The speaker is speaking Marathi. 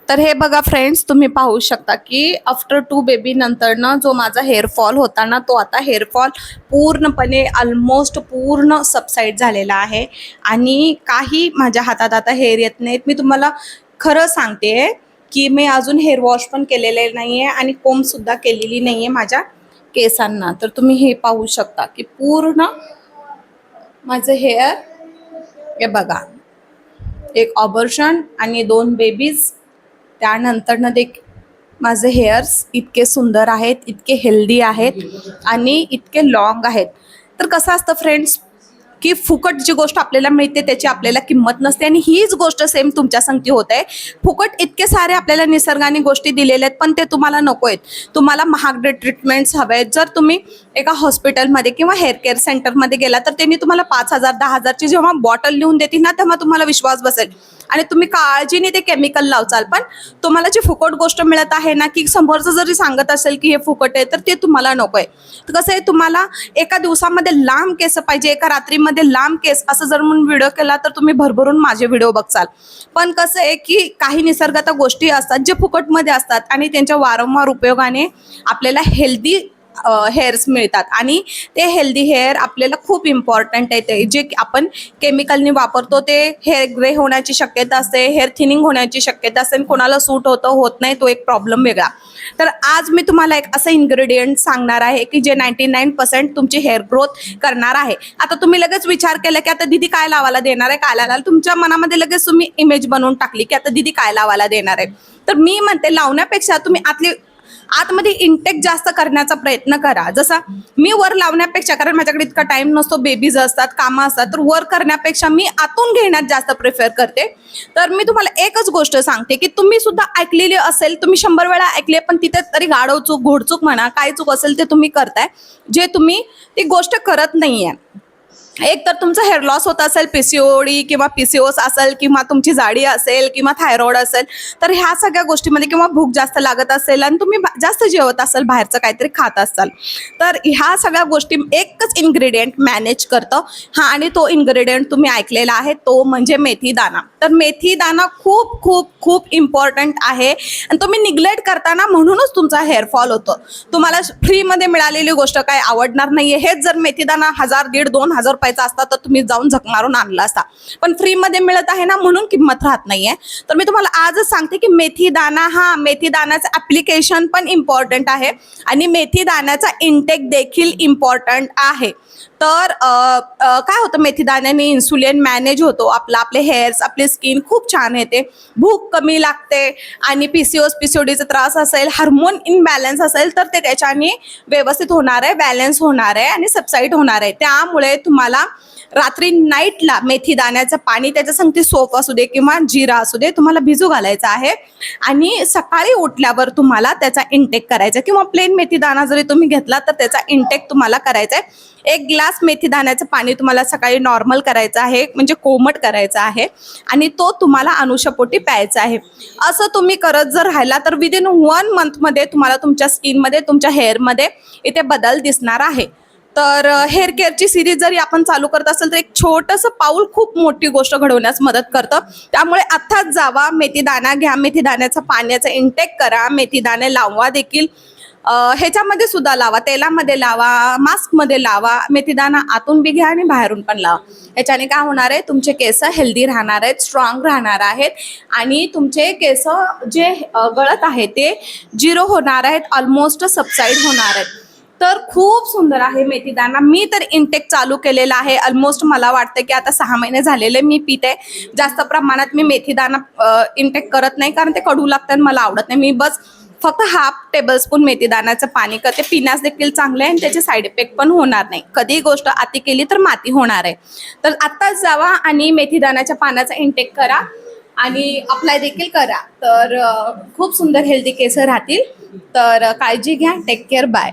तर हे बघा फ्रेंड्स, तुम्ही पाहू शकता की आफ्टर 2 बेबी नंतरनं जो माझा हेअरफॉल होता ना, तो आता हेअरफॉल पूर्णपणे ऑलमोस्ट पूर्ण सबसाईड झालेला आहे आणि काही माझ्या हातात आता हेअर येत नाहीत. मी तुम्हाला खरं सांगते की मी अजून हेअर वॉश पण केलेले नाही आहे आणि कोंबसुद्धा केलेली नाही आहे माझ्या केसांना. तर तुम्ही हे पाहू शकता की पूर्ण माझं हेअर, हे बघा, एक ऑबर्शन आणि 2 बेबीज, त्यानंतरनं माझे हेअर्स इतके सुंदर आहेत, इतके हेल्दी आहेत आणि इतके लॉंग आहेत. तर कसं असतं फ्रेंड्स की फुकट जी गोष्ट आपल्याला मिळते त्याची आपल्याला किंमत नसते आणि हीच गोष्ट सेम तुमच्या संगती होत आहे. फुकट इतके सारे आपल्याला निसर्गाने गोष्टी दिलेल्या आहेत, पण ते तुम्हाला नको आहेत. तुम्हाला महागडे ट्रीटमेंट्स हवे आहेत. जर तुम्ही एका हॉस्पिटलमध्ये किंवा हेअर केअर सेंटरमध्ये गेला तर त्यांनी तुम्हाला 5,000 10,000ची जेव्हा बॉटल लिहून देतील ना, तेव्हा तुम्हाला विश्वास बसेल आणि तुम्ही काळजीने ते केमिकल लावचाल. पण तुम्हाला जी फुकट गोष्ट मिळत आहे ना, की समोरचं जरी सांगत असेल की हे फुकट आहे, तर ते तुम्हाला नको आहे. तर कसं आहे, तुम्हाला एका दिवसामध्ये लांब केस पाहिजे, एका रात्रीमध्ये लांब केस, असं जर म्हणून व्हिडिओ केला तर तुम्ही भरभरून माझे व्हिडिओ बघचाल. पण कसं आहे की काही निसर्गात गोष्टी असतात जे फुकटमध्ये असतात आणि त्यांच्या वारंवार उपयोगाने आपल्याला हेल्दी हेअर्स मिळतात आणि ते हेल्दी हेअर आपल्याला खूप इम्पॉर्टंट आहे. ते जे आपण केमिकलनी वापरतो ते हेअर ग्रे होण्याची शक्यता असते, हेअर थिनिंग होण्याची शक्यता असते आणि कोणाला सूट होतं होत नाही, तो एक प्रॉब्लेम वेगळा. तर आज मी तुम्हाला एक असं इन्ग्रेडियंट सांगणार आहे की जे 99% तुमची हेअर ग्रोथ करणार आहे. आता तुम्ही लगेच विचार केला की आता दीदी काय लावायला देणार आहे, काय लावायला, तुमच्या मनामध्ये लगेच तुम्ही इमेज बनवून टाकली की आता दीदी काय लावायला देणार आहे. तर मी म्हणते, लावण्यापेक्षा तुम्ही आतमध्ये इंटेक जास्त करण्याचा प्रयत्न करा. जसा मी वर लावण्यापेक्षा, कारण माझ्याकडे इतका टाइम नसतो, बेबीज असतात, कामं असतात, तर वर करण्यापेक्षा मी आतून घेण्यात जास्त प्रिफर करते. तर मी तुम्हाला एकच गोष्ट सांगते की तुम्ही सुद्धा ऐकलेली असेल, तुम्ही 100 वेळा ऐकले, पण तिथे तरी गाढव चूक, घोडचूक म्हणा, काय चूक असेल ते तुम्ही करताय, जे तुम्ही ती गोष्ट करत नाहीये. एक तर तुमचा हेअर लॉस होत असेल, पीसीओडी किंवा पीसीओस असेल, किंवा तुमची जाडी असेल, किंवा थायरॉइड असेल, तर ह्या सगळ्या गोष्टीमध्ये, किंवा भूक जास्त लागत असेल आणि तुम्ही जास्त जेवत असाल, बाहेरचं काहीतरी खात असाल, तर ह्या सगळ्या गोष्टी एकच इन्ग्रेडियंट मॅनेज करतं. हा, आणि तो इन्ग्रेडियंट तुम्ही ऐकलेला आहे, तो म्हणजे मेथी दाणा. तर मेथी दाणा खूप खूप खूप इम्पॉर्टंट आहे आणि तुम्ही निग्लेक्ट करताना म्हणूनच तुमचा हेअरफॉल होतो. तुम्हाला फ्रीमध्ये मिळालेली गोष्ट काय आवडणार नाहीये. हेच जर मेथी दाणा 1000, 1,500, 2,000 रुपयाचा असता तर तुम्ही जाऊन झक मारून आणला असता, पण फ्रीमध्ये मिळत आहे ना, म्हणून किंमत राहत नाहीये. तर मी तुम्हाला आजच सांगते की मेथी दाणा, हा मेथी दाण्याचं ऍप्लिकेशन पण इम्पॉर्टंट आहे आणि मेथी दाण्याचा इंटेक देखील इम्पॉर्टंट आहे. तर काय होतं, मेथी दाण्याने इन्सुलिन मॅनेज होतो, आपले हेअर्स, आपली स्किन खूप छान येते, भूक कमी लागते आणि पीसीओडीचा त्रास असेल, हार्मोन इनबॅलन्स असेल, तर ते त्याच्याने व्यवस्थित होणार आहे, बॅलन्स होणार आहे आणि सबसाईड होणार आहे. त्यामुळे तुम्हाला रात्री नाईटला मेथी दाण्याचं पाणी, त्याच्या संगती सोप असू दे किंवा जिरा असू दे, तुम्हाला भिजू घालायचं आहे आणि सकाळी उठल्यावर तुम्हाला त्याचा इंटेक करायचा, किंवा प्लेन मेथी दाणा जरी तुम्ही घेतला तर त्याचा इंटेक तुम्हाला करायचा आहे. 1 ग्लास मेथी दाण्याचं पाणी तुम्हाला सकाळी नॉर्मल करायचं आहे, म्हणजे कोमट करायचं आहे आणि तो तुम्हाला अनुषपोटी प्यायचा आहे. असं तुम्ही करत जर राहिला तर विदिन 1 मंथमध्ये तुम्हाला तुमच्या स्किनमध्ये, तुमच्या हेअरमध्ये इथे बदल दिसणार आहे. तर हेअर केअरची सिरीज जरी आपण चालू करत असेल तर एक छोटंसं पाऊल खूप मोठी गोष्ट घडवण्यास मदत करतं. त्यामुळे आत्ताच जावा, मेथी दाणा घ्या, मेथी दाण्याचं पाण्याचं इंटेक करा, मेथी दाणे लावा देखील, ह्याच्यामध्ये सुद्धा लावा, तेलामध्ये लावा, मास्कमध्ये लावा, मेथीदाणा आतून बी घ्या आणि बाहेरून पण लावा. ह्याच्याने काय होणार आहे, तुमचे केस हेल्दी राहणार आहेत, स्ट्रॉंग राहणार आहेत आणि तुमचे केस जे गळत आहे ते 0 होणार आहेत, ऑलमोस्ट सबसाईड होणार आहेत. तर खूप सुंदर आहे मेथी दाणा. मी तर इंटेक चालू केलेला आहे, ऑलमोस्ट मला वाटतं की आता 6 महिने झालेले मी पिते. जास्त प्रमाणात मी मेथी दाणा इंटेक करत नाही, कारण ते कडू लागतं आणि मला आवडत नाही. मी बस फक्त 1/2 टेबलस्पून मेथी दाण्याचं पाणी करते, पिण्यास देखील चांगले आहे आणि त्याचे साईड इफेक्ट पण होणार नाही. कधी गोष्ट अति केली तर माती होणार आहे. तर आत्ताच जावा आणि मेथी दाण्याच्या पाण्याचा इंटेक करा आणि अप्लाय देखील करा. तर खूप सुंदर हेल्दी केस राहतील. तर काळजी घ्या. Take care. बाय.